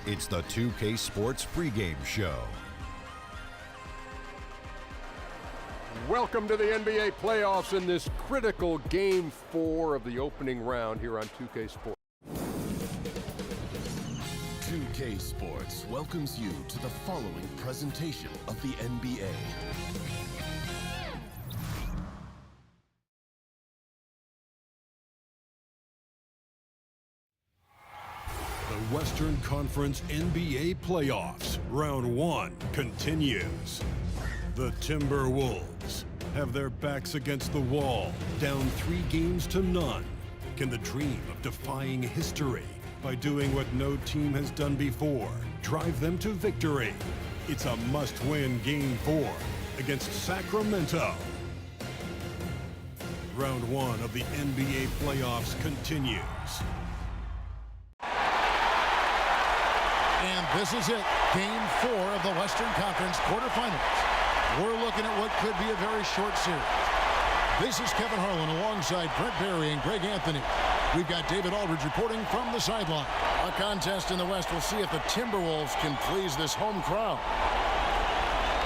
It's the 2K Sports pregame show. Welcome to the NBA playoffs in this critical Game 4 of the opening round here on 2K Sports. 2K Sports welcomes you to the following presentation of the NBA. The Western Conference NBA playoffs, round 1 continues. The Timberwolves have their backs against the wall, down 3 games to none. Can the dream of defying history by doing what no team has done before drive them to victory? It's a must-win Game 4 against Sacramento. Round 1 of the NBA playoffs continues. And this is it, Game 4 of the Western Conference quarterfinals. We're looking at what could be a very short series. This is Kevin Harlan alongside Brent Barry and Greg Anthony. We've got David Aldridge reporting from the sideline. A contest in the West. We'll see if the Timberwolves can please this home crowd.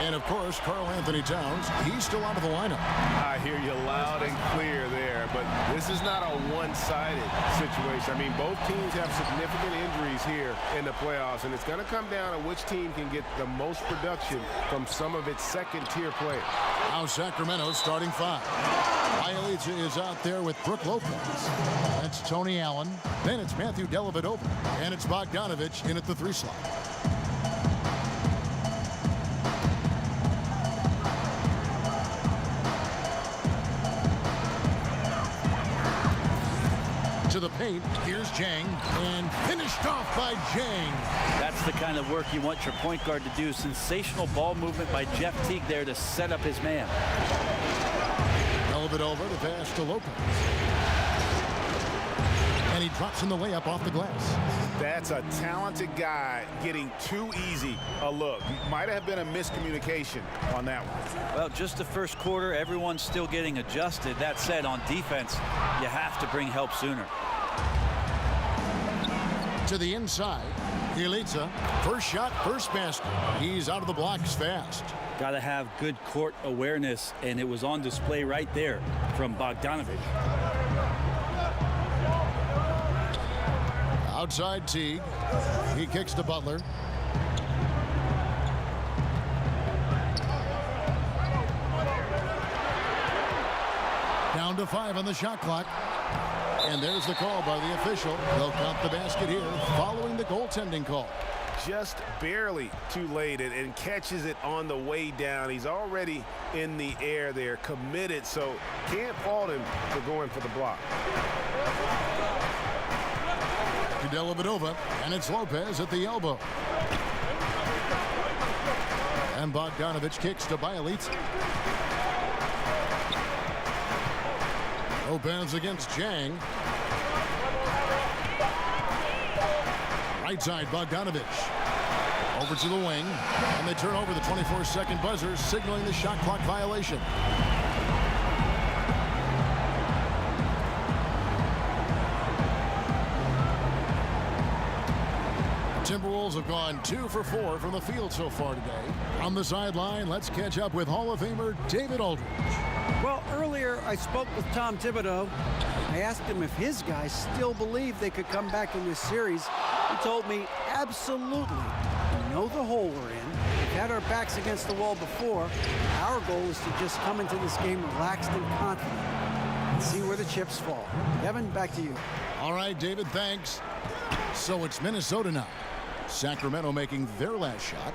And, of course, Karl Anthony Towns, he's still out of the lineup. I hear you loud and clear there, but this is not a one-sided situation. I mean, both teams have significant injuries here in the playoffs, and it's going to come down to which team can get the most production from some of its second-tier players. Now Sacramento's starting 5. Bielitsa is out there with Brook Lopez. That's Tony Allen. Then it's Matthew Dellavedova. And it's Bogdanovich in at the 3 slot. To the paint, here's Jang, and finished off by Jang. That's the kind of work you want your point guard to do. Sensational ball movement by Jeff Teague there to set up his man. Dellavedova the pass to Lopez. And he drops in the layup off the glass. That's a talented guy getting too easy a look. Might have been a miscommunication on that one. Well, just the first quarter, everyone's still getting adjusted. That said, on defense, you have to bring help sooner. To the inside, Bielitsa, first shot, first basket. He's out of the blocks fast. Got to have good court awareness, and it was on display right there from Bogdanovich. Outside Teague. He kicks to Butler. Down to 5 on the shot clock. And there's the call by the official. They'll count the basket here following the goaltending call. Just barely too late and catches it on the way down. He's already in the air there, committed, so can't fault him for going for the block. To Dellavedova, and it's Lopez at the elbow. And Bogdanovich kicks to Bielitsa. Lopez against Jang. Right side, Bogdanovich. Over to the wing, and they turn over the 24-second buzzer, signaling the shot clock violation. Timberwolves have gone 2 for 4 from the field so far today. On the sideline, let's catch up with Hall of Famer David Aldridge. Well, earlier I spoke with Tom Thibodeau. I asked him if his guys still believe they could come back in this series. He told me, absolutely. We know the hole we're in. We've had our backs against the wall before. Our goal is to just come into this game relaxed and confident and see where the chips fall. Kevin, back to you. All right, David, thanks. So it's Minnesota now. Sacramento making their last shot.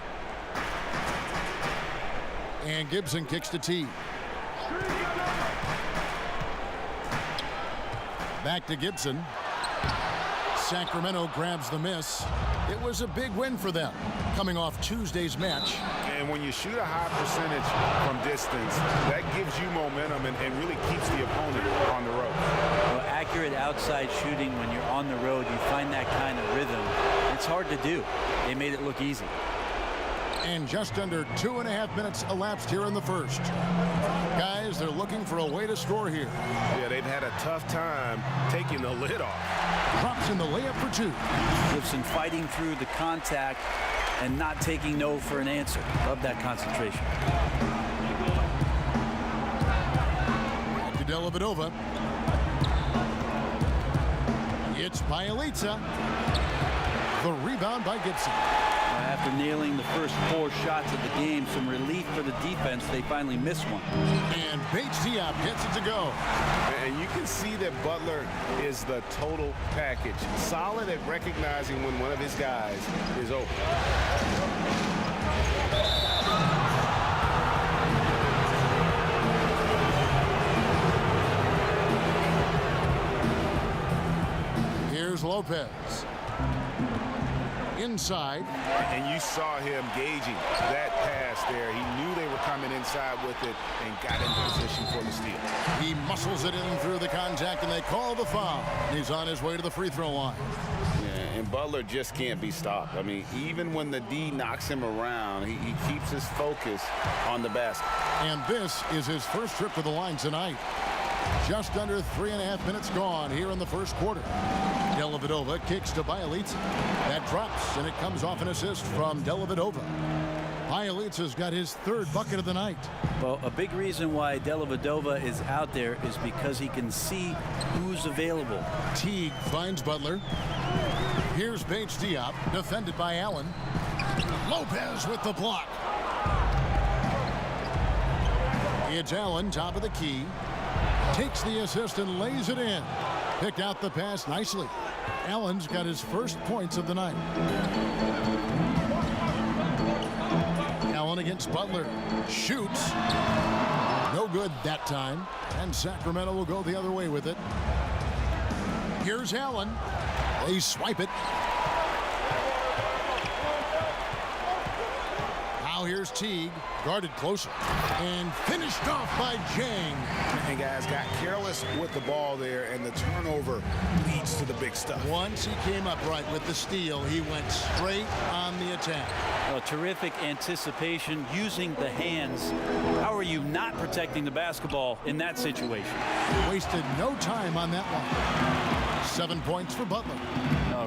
And Gibson kicks to Teague. Back to Gibson. Sacramento grabs the miss. It was a big win for them, coming off Tuesday's match. And when you shoot a high percentage from distance, that gives you momentum and really keeps the opponent on the road. Well, accurate outside shooting when you're on the road, you find that kind of rhythm. It's hard to do. They made it look easy. And just under 2.5 minutes elapsed here in the first. Guys, they're looking for a way to score here. Yeah, they've had a tough time taking the lid off. Drops in the layup for two. Gibson fighting through the contact and not taking no for an answer. Love that concentration. Back to Dellavedova. It's Bielitsa. The rebound by Gibson. After nailing the first 4 shots of the game, some relief for the defense. They finally missed one. And Bates Diop gets it to go. And you can see that Butler is the total package. Solid at recognizing when one of his guys is open. Here's Lopez. Inside. And you saw him gauging that pass there. He knew they were coming inside with it and got into position for the steal. He muscles it in through the contact, and they call the foul. He's on his way to the free throw line. Yeah, and Butler just can't be stopped. I mean, even when the D knocks him around, he keeps his focus on the basket. And this is his first trip to the line tonight. Just under 3.5 minutes gone here in the first quarter. Dellavedova kicks to Bielitsa. That drops, and it comes off an assist from Dellavedova. Bielitsa's got his 3rd bucket of the night. Well, a big reason why Dellavedova is out there is because he can see who's available. Teague finds Butler. Here's Bates Diop, defended by Allen. Lopez with the block. It's Allen, top of the key. Takes the assist and lays it in. Picked out the pass nicely. Allen's got his first points of the night. Allen against Butler. Shoots. No good that time. And Sacramento will go the other way with it. Here's Allen. They swipe it. Now here's Teague. Guarded closer. And finished off by Jang. And guys got careless with the ball there, and the turnover leads to the big stuff. Once he came up right with the steal, he went straight on the attack. Well, terrific anticipation using the hands. How are you not protecting the basketball in that situation? Wasted no time on that one. 7 points for Butler.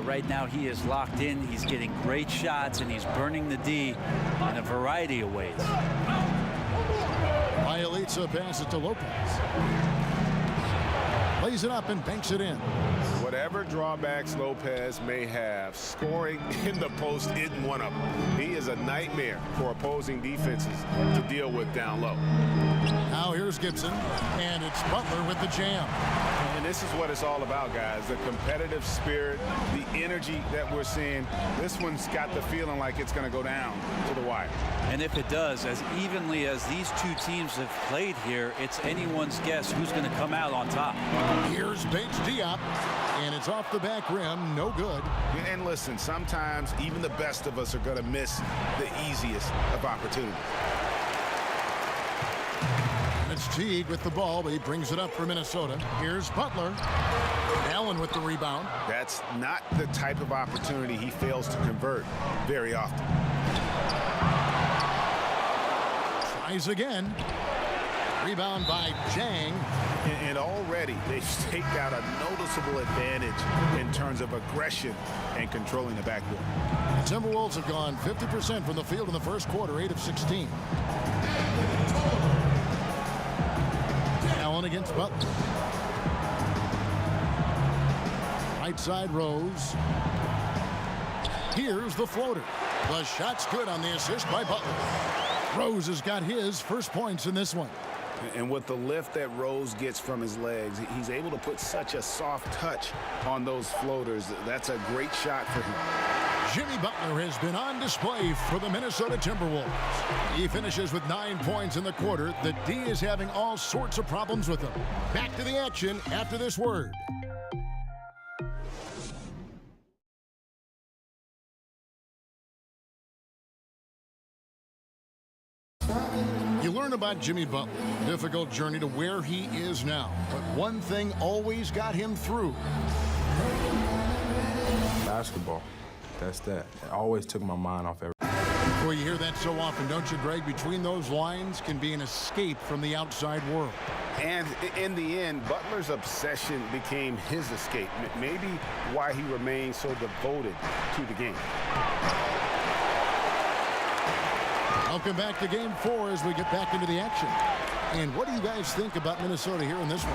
Right now he is locked in. He's getting great shots, and he's burning the D in a variety of ways. Bielitsa passes to Lopez. Lays it up and banks it in. Whatever drawbacks Lopez may have, scoring in the post isn't one of them. He is a nightmare for opposing defenses to deal with down low. Now here's Gibson, and it's Butler with the jam. And this is what it's all about, guys. The competitive spirit, the energy that we're seeing. This one's got the feeling like it's going to go down to the wire. And if it does, as evenly as these two teams have played here, it's anyone's guess who's going to come out on top. Here's Bates Diop, and it's off the back rim, no good. And listen, sometimes even the best of us are going to miss the easiest of opportunities. It's Teague with the ball, but he brings it up for Minnesota. Here's Butler. Allen with the rebound. That's not the type of opportunity he fails to convert very often. Tries again. Rebound by Jang. And already they've staked out a noticeable advantage in terms of aggression and controlling the backcourt. The Timberwolves have gone 50% from the field in the first quarter, 8 of 16. Allen against Butler. Right side Rose. Here's the floater. The shot's good on the assist by Butler. Rose has got his first points in this one. And with the lift that Rose gets from his legs, he's able to put such a soft touch on those floaters. That's a great shot for him. Jimmy Butler has been on display for the Minnesota Timberwolves. He finishes with 9 points in the quarter. The D is having all sorts of problems with him. Back to the action after this word. Talking about Jimmy Butler, difficult journey to where he is now. But one thing always got him through. Basketball. That's that. It always took my mind off everything. Well, you hear that so often, don't you, Greg? Between those lines can be an escape from the outside world. And in the end, Butler's obsession became his escape. Maybe why he remained so devoted to the game. Welcome back to Game 4 as we get back into the action. And what do you guys think about Minnesota here in this one?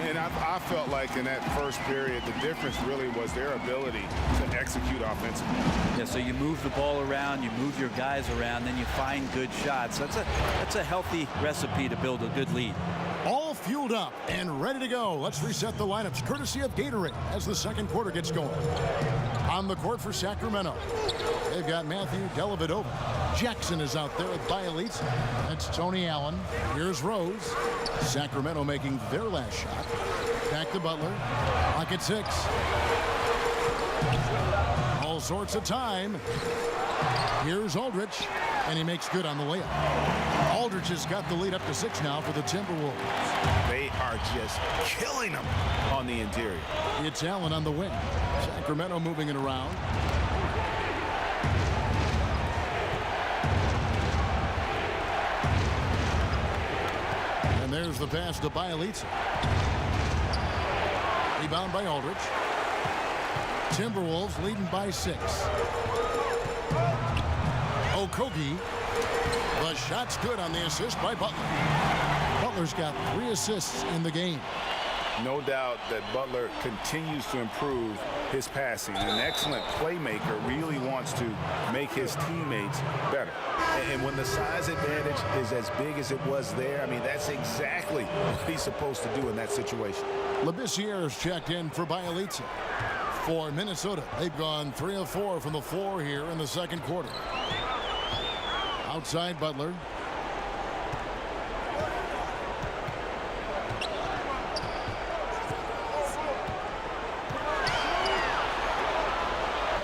And I felt like in that first period, the difference really was their ability to execute offensively. Yeah, so you move the ball around, you move your guys around, then you find good shots. That's a healthy recipe to build a good lead. All fueled up and ready to go. Let's reset the lineups courtesy of Gatorade as the second quarter gets going. On the court for Sacramento, they've got Matthew Dellavedova. Jackson is out there with Bielitz. That's Tony Allen. Here's Rose. Sacramento making their last shot. Back to Butler. Clock at 6. All sorts of time. Here's Aldridge, and he makes good on the layup. Aldridge has got the lead up to 6 now for the Timberwolves. They are just killing them on the interior. It's Allen on the wing. Sacramento moving it around. And there's the pass to Bielitz. Rebound by Aldridge. Timberwolves leading by 6. Okogie. The shot's good on the assist by Butler. Butler's got 3 assists in the game. No doubt that Butler continues to improve his passing. An excellent playmaker, really wants to make his teammates better. And when the size advantage is as big as it was there, I mean, that's exactly what he's supposed to do in that situation. Labissiere's checked in for Bielitz. For Minnesota, they've gone 3 of 4 from the floor here in the second quarter. Outside Butler.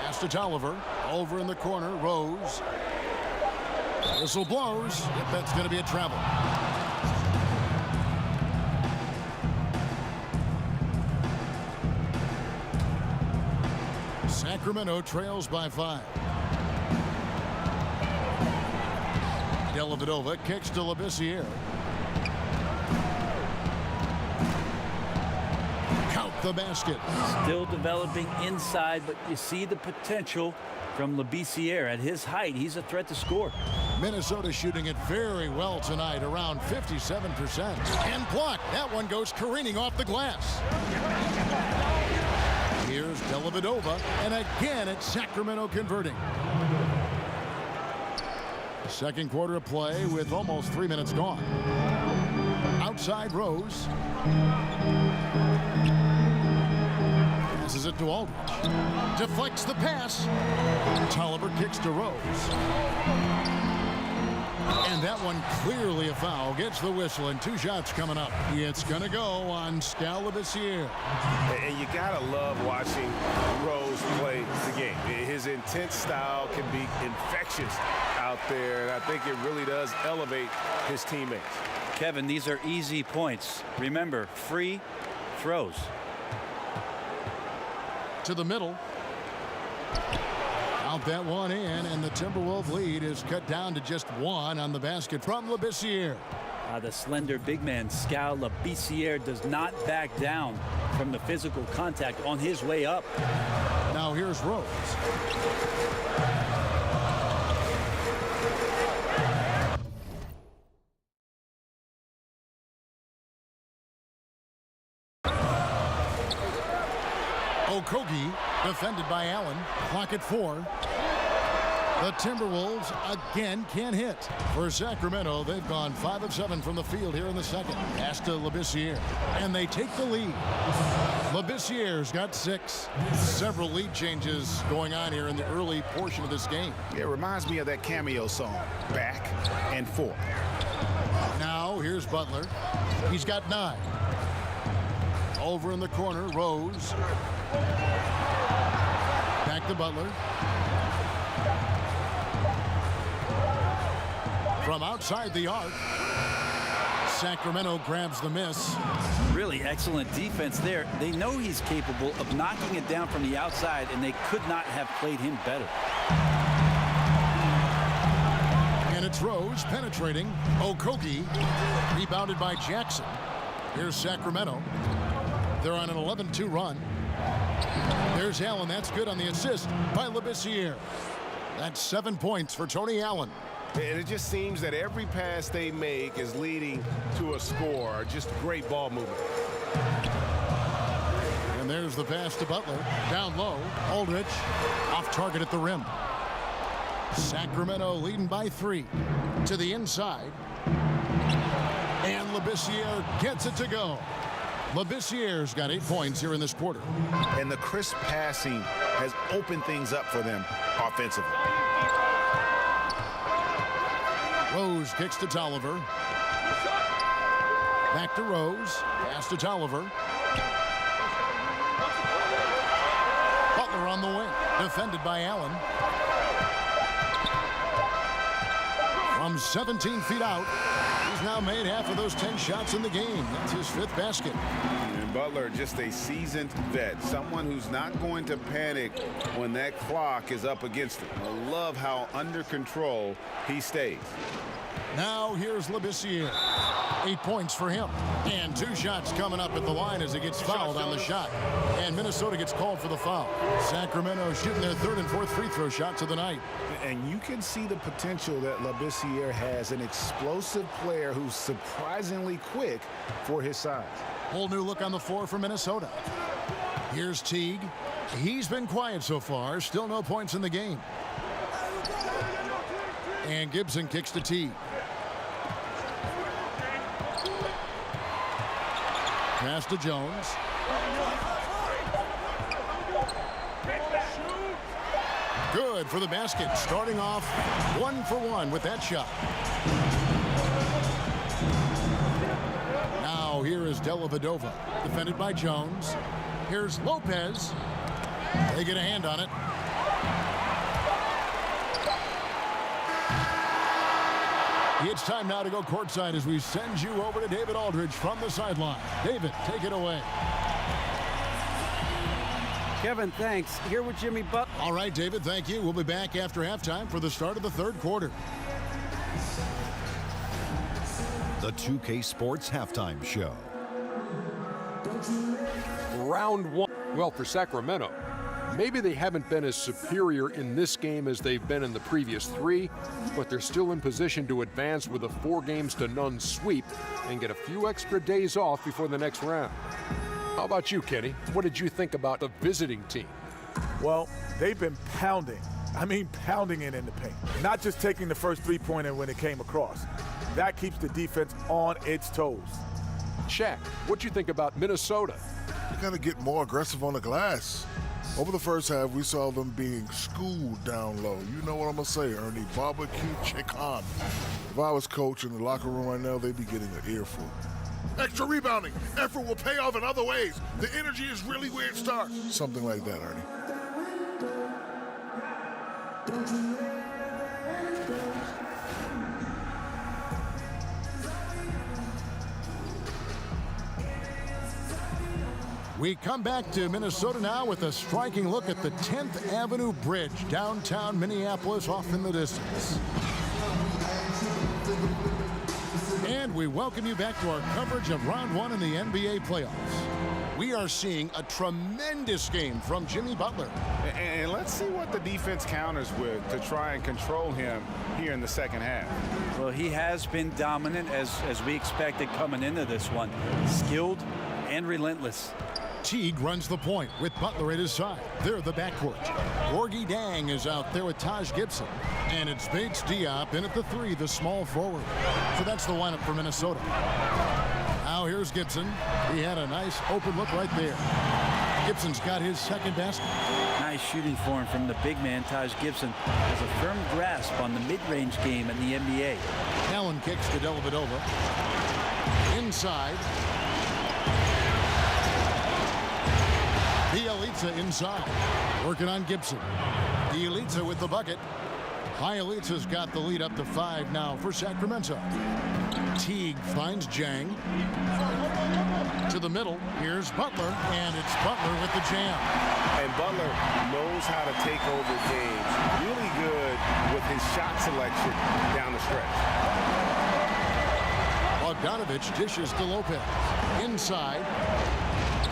Pass to Tolliver. Over in the corner, Rose. Whistle blows. Yep, that's going to be a travel. Sacramento trails by 5. Dellavedova kicks to Labissiere. Count the basket. Still developing inside, but you see the potential from Labissiere. At his height, he's a threat to score. Minnesota shooting it very well tonight, around 57%. And blocked. That one goes careening off the glass. Here's Dellavedova, and again it's Sacramento converting. Second quarter of play with almost 3 minutes gone. Outside Rose. Passes it to Aldridge. Deflects the pass. Tolliver kicks to Rose. And that one clearly a foul. Gets the whistle, and 2 shots coming up. It's going to go on Labissiere. And you got to love watching Rose play the game. His intense style can be infectious out there, and I think it really does elevate his teammates. Kevin, these are easy points. Remember, free throws. To the middle. Out that one in, and the Timberwolves lead is cut down to just 1 on the basket from Labissiere. The slender big man, Labissiere, does not back down from the physical contact on his way up. Now here's Rose. Okogie defended by Allen. Clock at 4. The Timberwolves again can't hit. For Sacramento, they've gone 5 of 7 from the field here in the second. Pass to Labissiere, and they take the lead. Labissiere's got 6. Several lead changes going on here in the early portion of this game. It reminds me of that cameo song, Back and Forth. Now here's Butler. He's got 9. Over in the corner, Rose. Back to Butler. From outside the arc, Sacramento grabs the miss. Really excellent defense there. They know he's capable of knocking it down from the outside, and they could not have played him better. And it's Rose penetrating. Okogie rebounded by Jackson. Here's Sacramento. They're on an 11-2 run. There's Allen. That's good on the assist by Labissiere. That's 7 points for Tony Allen. And it just seems that every pass they make is leading to a score. Just great ball movement. And there's the pass to Butler. Down low. Aldridge off target at the rim. Sacramento leading by 3 to the inside. And Labissiere gets it to go. Labissiere's got 8 points here in this quarter. And the crisp passing has opened things up for them offensively. Rose kicks to Tolliver. Back to Rose. Pass to Tolliver. Butler on the wing. Defended by Allen. From 17 feet out, he's now made half of those 10 shots in the game. That's his 5th basket. And Butler, just a seasoned vet, someone who's not going to panic when that clock is up against him. I love how under control he stays. Now here's Labissiere. 8 points for him. And 2 shots coming up at the line as he gets fouled on the shot. And Minnesota gets called for the foul. Sacramento shooting their 3rd and 4th free throw shots of the night. And you can see the potential that Labissiere has, an explosive player who's surprisingly quick for his size. Whole new look on the floor for Minnesota. Here's Teague. He's been quiet so far. Still no points in the game. And Gibson kicks to Teague. Pass to Jones. Good for the basket. Starting off 1 for 1 with that shot. Now here is Dellavedova. Defended by Jones. Here's Lopez. They get a hand on it. It's time now to go courtside as we send you over to David Aldridge from the sideline. David, take it away. Kevin, thanks. Here with Jimmy Butler. All right, David, thank you. We'll be back after halftime for the start of the 3rd quarter. The 2K Sports Halftime Show. Round 1. Well, for Sacramento, maybe they haven't been as superior in this game as they've been in the previous 3, but they're still in position to advance with a 4-games-to-none sweep and get a few extra days off before the next round. How about you, Kenny? What did you think about the visiting team? Well, they've been pounding. I mean, pounding it in the paint. Not just taking the first 3-pointer when it came across. That keeps the defense on its toes. Shaq, what you think about Minnesota? They got to get more aggressive on the glass. Over the first half, we saw them being schooled down low. You know what I'm going to say, Ernie. Barbecue chicken. If I was coach in the locker room right now, they'd be getting an earful. Extra rebounding. Effort will pay off in other ways. The energy is really where it starts. Something like that, Ernie. We come back to Minnesota now with a striking look at the 10th Avenue Bridge, downtown Minneapolis, off in the distance. And we welcome you back to our coverage of Round 1 in the NBA playoffs. We are seeing a tremendous game from Jimmy Butler. And let's see what the defense counters with to try and control him here in the second half. Well, he has been dominant as we expected coming into this one. Skilled and relentless. Teague runs the point with Butler at his side. They're the backcourt. Gorgie Dang is out there with Taj Gibson. And it's Bates Diop in at the 3, the small forward. So that's the lineup for Minnesota. Now here's Gibson. He had a nice open look right there. Gibson's got his 2nd basket. Nice shooting for him from the big man. Taj Gibson has a firm grasp on the mid-range game in the NBA. Allen kicks to Dellavedova. Inside. Bielitsa inside, working on Gibson. Bielitsa with the bucket. Bielitsa's got the lead up to 5 now for Sacramento. Teague finds Jang. To the middle, here's Butler, and it's Butler with the jam. And Butler knows how to take over games. Really good with his shot selection down the stretch. Bogdanovich dishes to Lopez. Inside,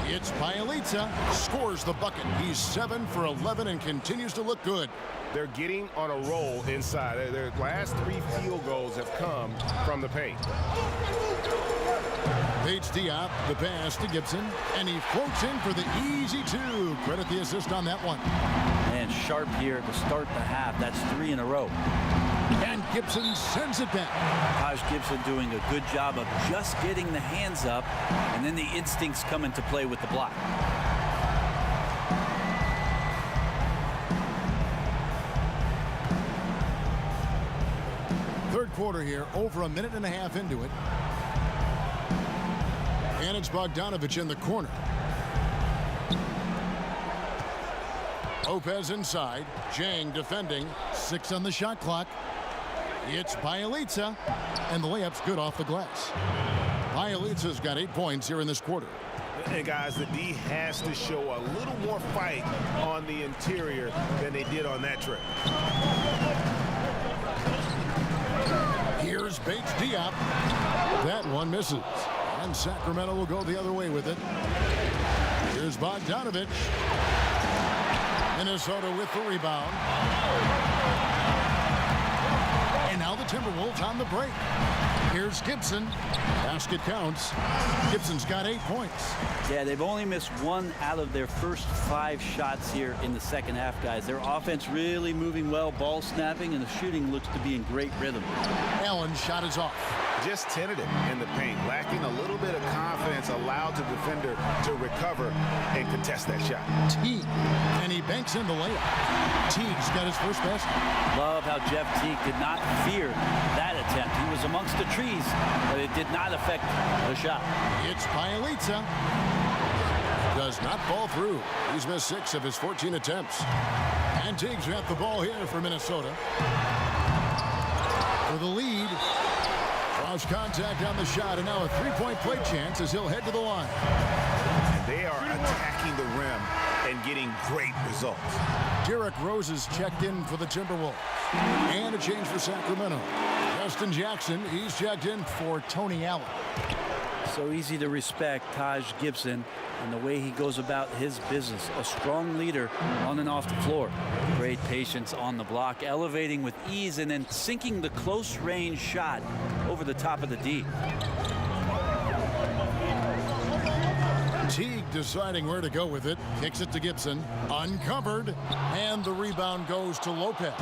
it's Bielitsa. Scores the bucket. He's 7 for 11 and continues to look good. They're getting on a roll inside. Their last 3 field goals have come from the paint. Paige Diop, the pass to Gibson, and he floats in for the easy 2. Credit the assist on that one. And sharp here to start the half. That's 3 in a row. And Gibson sends it back. Taj Gibson doing a good job of just getting the hands up, and then the instincts come into play with the block. Third quarter here, over a minute and a half into it. And it's Bogdanovich in the corner. Lopez inside. Jang defending. 6 on the shot clock. It's Bielitsa. And the layup's good off the glass. Bielitsa's got 8 points here in this quarter. And guys, the D has to show a little more fight on the interior than they did on that trip. Here's Paige Diop. That one misses. And Sacramento will go the other way with it. Here's Bogdanovich. Minnesota with the rebound. And now the Timberwolves on the break. Here's Gibson. Basket counts. Gibson's got 8 points. Yeah, they've only missed 1 out of their first 5 shots here in the second half, guys. Their offense really moving well, ball snapping, and the shooting looks to be in great rhythm. Allen's shot is off. Just tentative in the paint, lacking a little bit of confidence, allowed the defender to recover and contest that shot. Teague, and he banks in the layup. Teague's got his first basket. Love how Jeff Teague did not fear that attempt. He was amongst the trees, but it did not affect the shot. It's Bielitsa. Does not fall through. He's missed 6 of his 14 attempts. And Teague's got the ball here for Minnesota. For the lead. Draws contact on the shot, and now a 3-point play chance as he'll head to the line. And they are attacking the rim and getting great results. Derrick Rose is checked in for the Timberwolves. And a change for Sacramento. Justin Jackson, he's checked in for Tony Allen. So easy to respect Taj Gibson and the way he goes about his business. A strong leader on and off the floor. Great patience on the block, elevating with ease and then sinking the close range shot over the top of the D. Teague deciding where to go with it. Kicks it to Gibson. Uncovered. And the rebound goes to Lopez.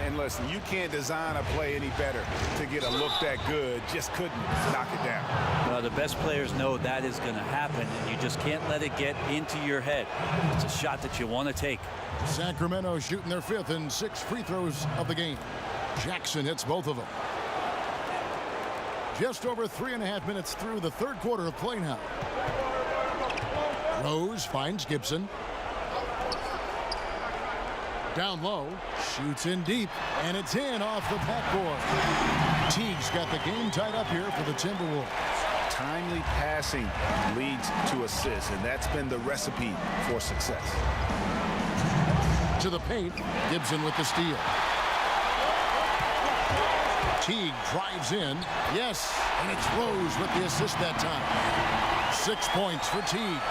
And listen, you can't design a play any better to get a look that good. Just couldn't knock it down. Well, the best players know that is going to happen, and you just can't let it get into your head. It's a shot that you want to take. Sacramento shooting their 5th and 6 free throws of the game. Jackson hits both of them. Just over 3.5 minutes through the third quarter of play now. Rose finds Gibson. Down low, shoots in deep, and it's in off the backboard. Teague's got the game tied up here for the Timberwolves. Timely passing leads to assists, and that's been the recipe for success. To the paint, Gibson with the steal. Teague drives in. Yes, and it's Rose with the assist that time. 6 points for Teague.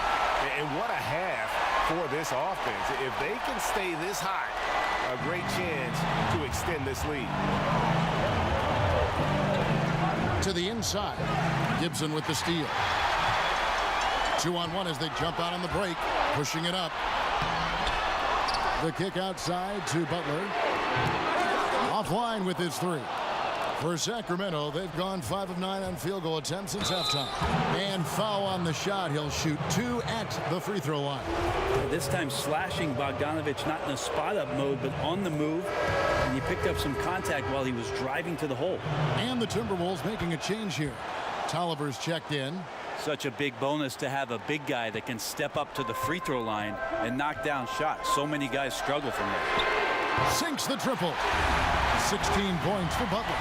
And what a half for this offense. If they can stay this high, a great chance to extend this lead. To the inside. Gibson with the steal. 2-on-1 as they jump out on the break. Pushing it up. The kick outside to Butler. Offline with his 3. For Sacramento, they've gone 5 of 9 on field goal attempts since halftime. And foul on the shot. He'll shoot 2 at the free throw line. This time slashing Bogdanovich, not in a spot-up mode, but on the move. And he picked up some contact while he was driving to the hole. And the Timberwolves making a change here. Tolliver's checked in. Such a big bonus to have a big guy that can step up to the free throw line and knock down shots. So many guys struggle from there. Sinks the triple. 16 points for Butler.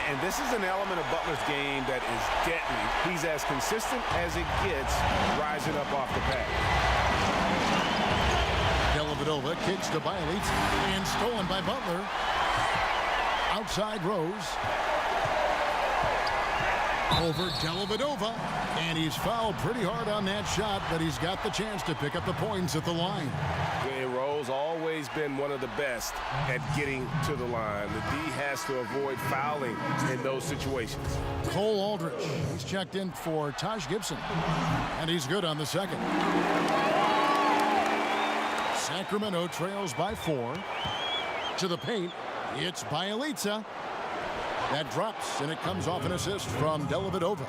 And this is an element of Butler's game that is deadly. He's as consistent as it gets rising up off the pad. Dellavedova kicks to Bielitz and stolen by Butler. Outside Rose. Over Dellavedova. And he's fouled pretty hard on that shot, but he's got the chance to pick up the points at the line. Rose always been one of the best at getting to the line. The D has to avoid fouling in those situations. Cole Aldrich, he's checked in for Taj Gibson, and he's good on the second. Sacramento trails by 4. To the paint, it's Bielitsa. That drops, and it comes off an assist from Dellavedova.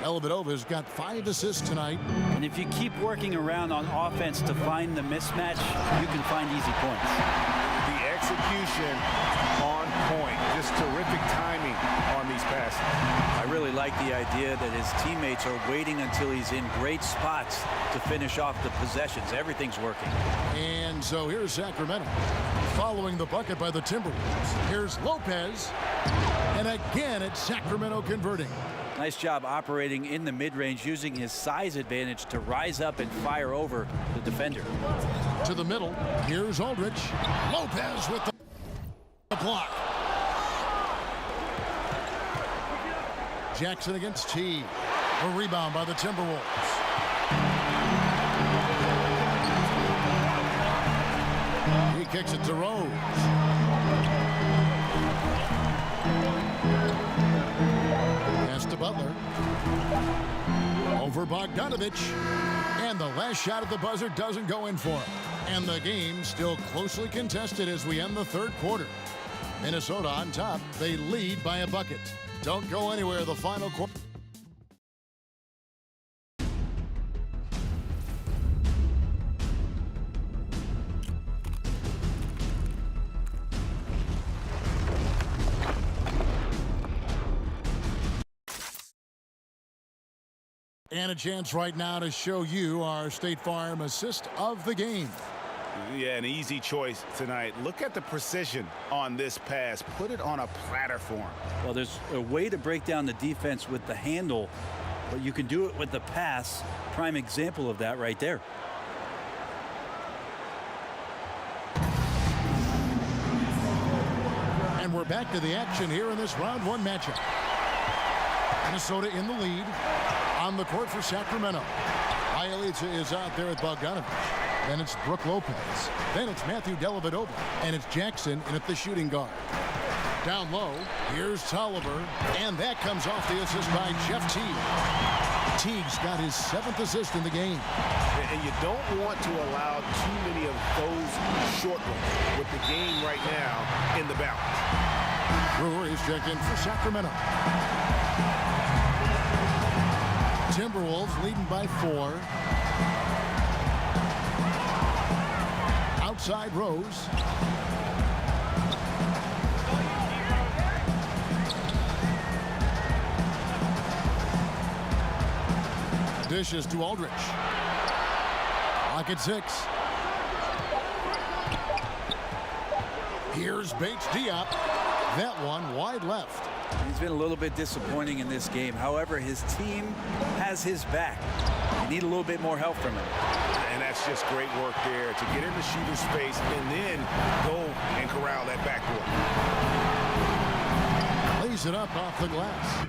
Dellavedova's got 5 assists tonight. And if you keep working around on offense to find the mismatch, you can find easy points. The execution on point. Just terrific timing on these passes. I really like the idea that his teammates are waiting until he's in great spots to finish off the possessions. Everything's working. And so here's Sacramento following the bucket by the Timberwolves. Here's Lopez. And again, it's Sacramento converting. Nice job operating in the mid-range, using his size advantage to rise up and fire over the defender. To the middle, here's Aldrich. Lopez with the block. Jackson against T. A rebound by the Timberwolves. He kicks it to Rose. To Butler. Over Bogdanovich. And the last shot at the buzzer doesn't go in for him. And the game still closely contested as we end the third quarter. Minnesota on top. They lead by a bucket. Don't go anywhere. The final quarter. And a chance right now to show you our State Farm assist of the game. Yeah, an easy choice tonight. Look at the precision on this pass. Put it on a platter for him. Well, there's a way to break down the defense with the handle, but you can do it with the pass. Prime example of that right there. And we're back to the action here in this round 1 matchup. Minnesota in the lead. On the court for Sacramento. Bielitsa is out there with Bogdanovich. Then it's Brook Lopez. Then it's Matthew Dellavedova. And it's Jackson in at the shooting guard. Down low, here's Tolliver. And that comes off the assist by Jeff Teague. Teague's got his 7th assist in the game. And you don't want to allow too many of those short ones with the game right now in the balance. Brewer is checked in for Sacramento. Timberwolves leading by 4. Outside Rose. Dishes to Aldrich. Lock at 6. Here's Bates Diop. That one wide left. He's been a little bit disappointing in this game. However, his team has his back. They need a little bit more help from him. And that's just great work there to get in the shooter's space and then go and corral that backboard. Lays it up off the glass.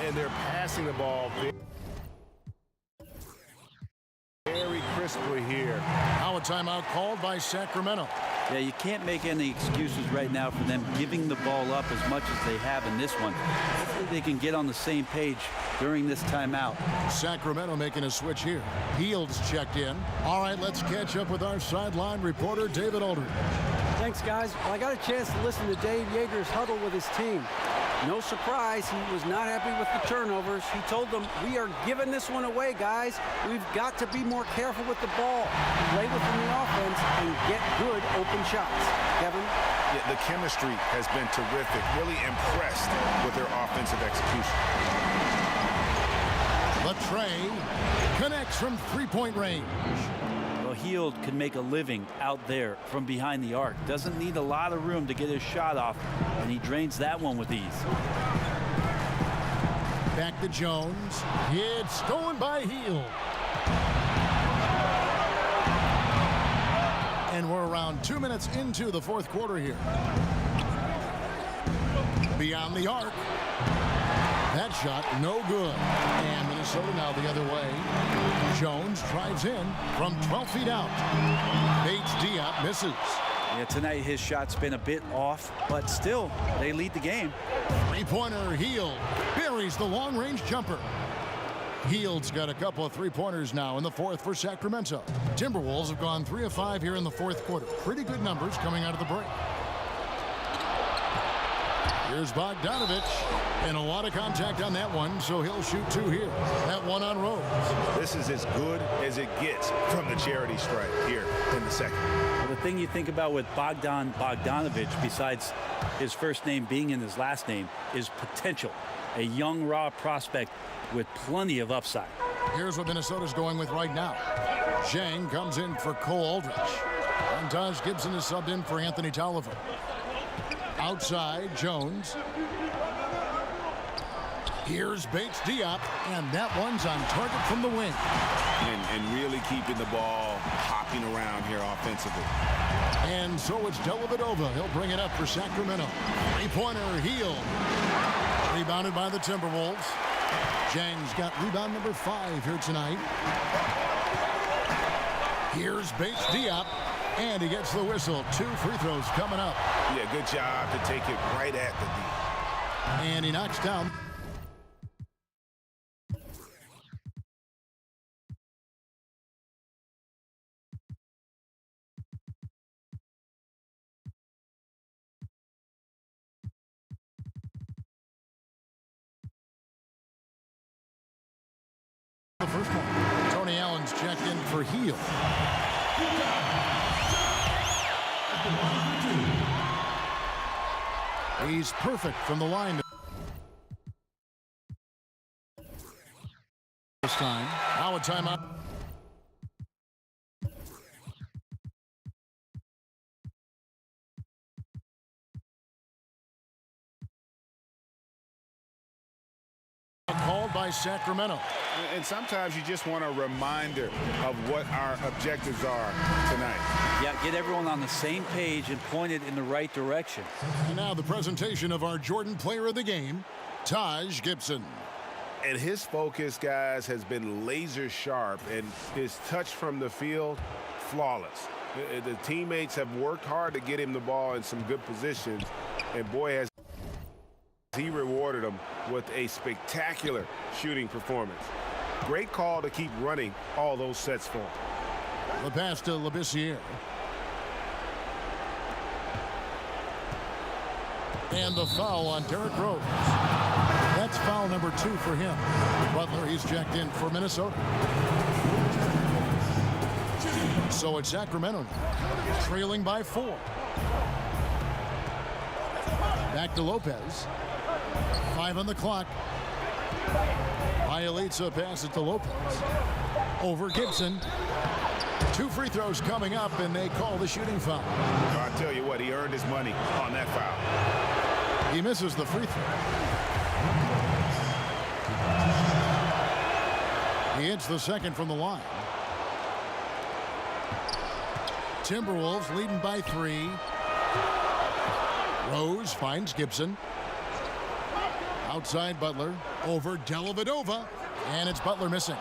And they're passing the ball very crisply here. Now a timeout called by Sacramento. Yeah, you can't make any excuses right now for them giving the ball up as much as they have in this one. Hopefully they can get on the same page during this timeout. Sacramento making a switch here. Heald's checked in. All right, let's catch up with our sideline reporter, David Aldridge. Thanks, guys. Well, I got a chance to listen to Dave Yeager's huddle with his team. No surprise, he was not happy with the turnovers. He told them, we are giving this one away, guys. We've got to be more careful with the ball, play within the offense, and get good open shots. Kevin? Yeah, the chemistry has been terrific. Really impressed with their offensive execution. The tray connects from three-point range. Well, Hield can make a living out there from behind the arc. Doesn't need a lot of room to get his shot off, and he drains that one with ease. Back to Jones. It's stolen by Hield. And we're around 2 minutes into the fourth quarter here. Beyond the arc. That shot, no good. And Minnesota now the other way. Jones drives in from 12 feet out. Bates Diop misses. Yeah, tonight his shot's been a bit off, but still, they lead the game. Three-pointer, Hield buries the long-range jumper. Hield's got a couple of three-pointers now in the fourth for Sacramento. Timberwolves have gone 3 of 5 here in the fourth quarter. Pretty good numbers coming out of the break. Here's Bogdanovich, and a lot of contact on that one, so he'll shoot 2 here. That one on Rose. This is as good as it gets from the charity stripe here in the second. Well, the thing you think about with Bogdanovich, besides his first name being in his last name, is potential. A young, raw prospect with plenty of upside. Here's what Minnesota's going with right now. Zhang comes in for Cole Aldrich. And Taj Gibson is subbed in for Anthony Tolliver. Outside, Jones. Here's Bates Diop, and that one's on target from the wing. And really keeping the ball hopping around here offensively. And so it's Dellavedova. He'll bring it up for Sacramento. Three-pointer, Hield. Rebounded by the Timberwolves. Zhang's got rebound number 5 here tonight. Here's Bates Diop. And he gets the whistle. 2 free throws coming up. Yeah, good job to take it right at the D. And he knocks down. The first one. Tony Allen's checked in for Hield. He's perfect from the line. This time. Now a timeout. Called by Sacramento. And sometimes you just want a reminder of what our objectives are tonight. Yeah, get everyone on the same page and pointed in the right direction. And now the presentation of our Jordan Player of the Game, Taj Gibson. And his focus, guys, has been laser sharp, and his touch from the field, flawless. The teammates have worked hard to get him the ball in some good positions, and boy, has he rewarded them with a spectacular shooting performance. Great call to keep running all those sets for him. The pass to Labissiere. And the foul on Derrick Rose. That's foul number 2 for him. Butler, he's checked in for Minnesota. So it's Sacramento now, trailing by 4. Back to Lopez. 5 on the clock. Bielitsa passes to Lopez. Over Gibson. 2 free throws coming up, and they call the shooting foul. I tell you what, he earned his money on that foul. He misses the free throw. He hits the second from the line. Timberwolves leading by 3. Rose finds Gibson. Outside Butler. Over Dellavedova. And it's Butler missing.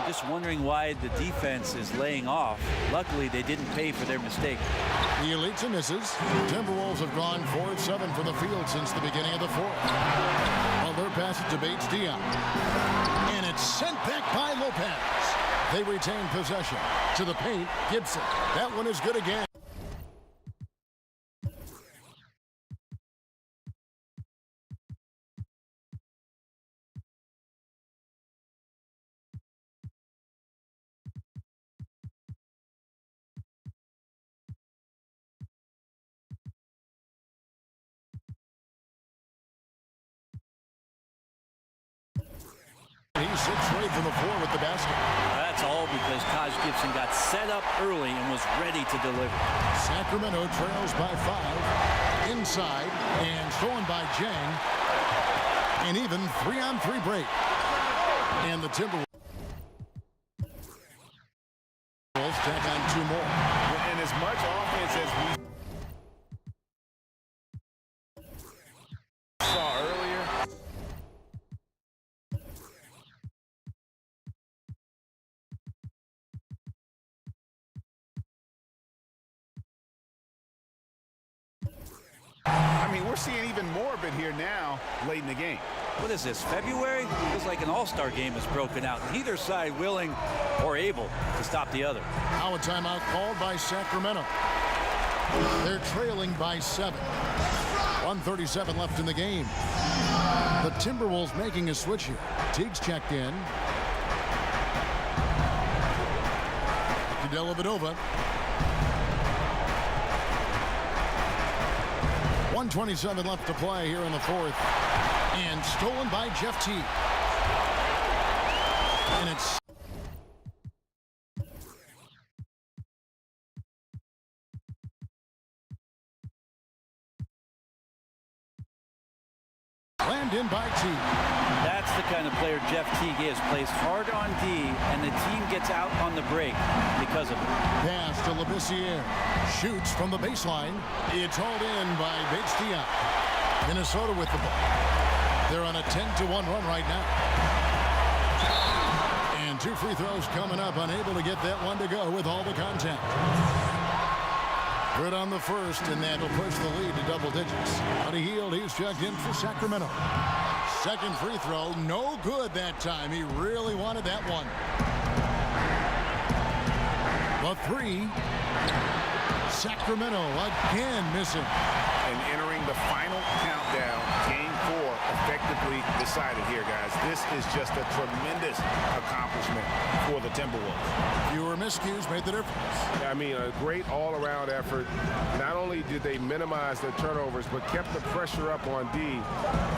Just wondering why the defense is laying off. Luckily, they didn't pay for their mistake. Bielitsa misses. Timberwolves have gone 4 of 7 from the field since the beginning of the fourth. Butler passes to Bates Diop. And it's sent back by Lopez. They retain possession. To the paint, Gibson. That one is good again. 6 straight from the floor with the basket. That's all because Taj Gibson got set up early and was ready to deliver. Sacramento trails by 5. Inside and stolen by Jang. And even 3-on-3 break. And the Timberwolves tack on 2 more. And as much offense as we saw earlier. I mean, we're seeing even more of it here now late in the game. What is this, February? Feels like an all-star game has broken out. Neither side willing or able to stop the other. Now a timeout called by Sacramento. They're trailing by 7. 1:37 left in the game. The Timberwolves making a switch here. Teague's checked in. Dellavedova. 1:27 left to play here in the 4th. And stolen by Jeff Teague. And it's slammed in by Teague. That's the kind of player Jeff Teague is. Plays hard on D, and the team gets out on the break because of it. Pass to Labissiere. Shoots from the baseline. It's hauled in by Bates-Diop. Minnesota with the ball. They're on a 10-1 run right now. And 2 free throws coming up. Unable to get that one to go with all the contact. Good on the first, and that'll push the lead to double digits. Buddy Hield, he's checked in for Sacramento. Second free throw, no good that time. He really wanted that one. The 3. Sacramento again missing. And entering the final countdown, game 4 effectively decided here, guys. This is just a tremendous accomplishment for the Timberwolves. Fewer miscues made the difference. I mean, a great all-around effort. Not only did they minimize their turnovers, but kept the pressure up on D,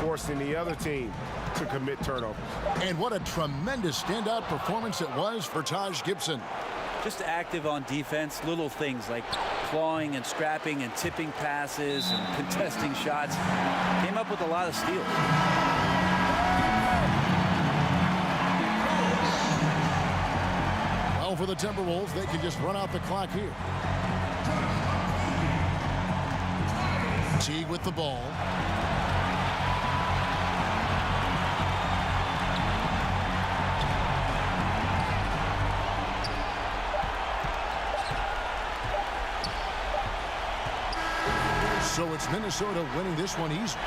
forcing the other team to commit turnovers. And what a tremendous standout performance it was for Taj Gibson. Just active on defense, little things like clawing and scrapping and tipping passes and contesting shots. Came up with a lot of steals. Well, for the Timberwolves, they can just run out the clock here. Teague with the ball. So it's Minnesota winning this one easy.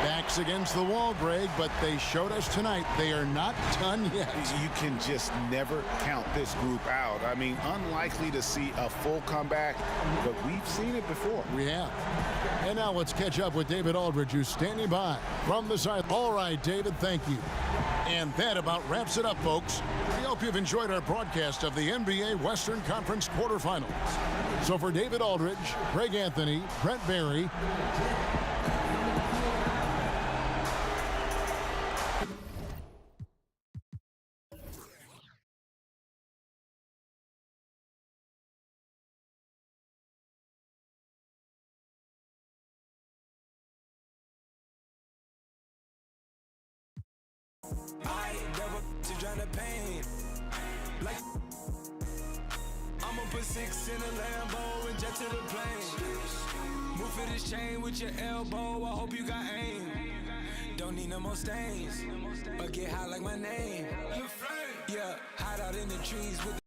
Backs against the wall, Greg, but they showed us tonight they are not done yet. You can just never count this group out. I mean, unlikely to see a full comeback, but we've seen it before. We have. And now let's catch up with David Aldridge, who's standing by from the side. All right, David, thank you. And that about wraps it up, folks. We hope you've enjoyed our broadcast of the NBA Western Conference quarterfinals. So for David Aldridge, Greg Anthony, Brent Barry, I never to drown the pain. Like I'ma put 6 in a Lambo and jet to the plane. Move for this chain with your elbow. I hope you got aim. Don't need no more stains, but get high like my name. Yeah, hide out in the trees with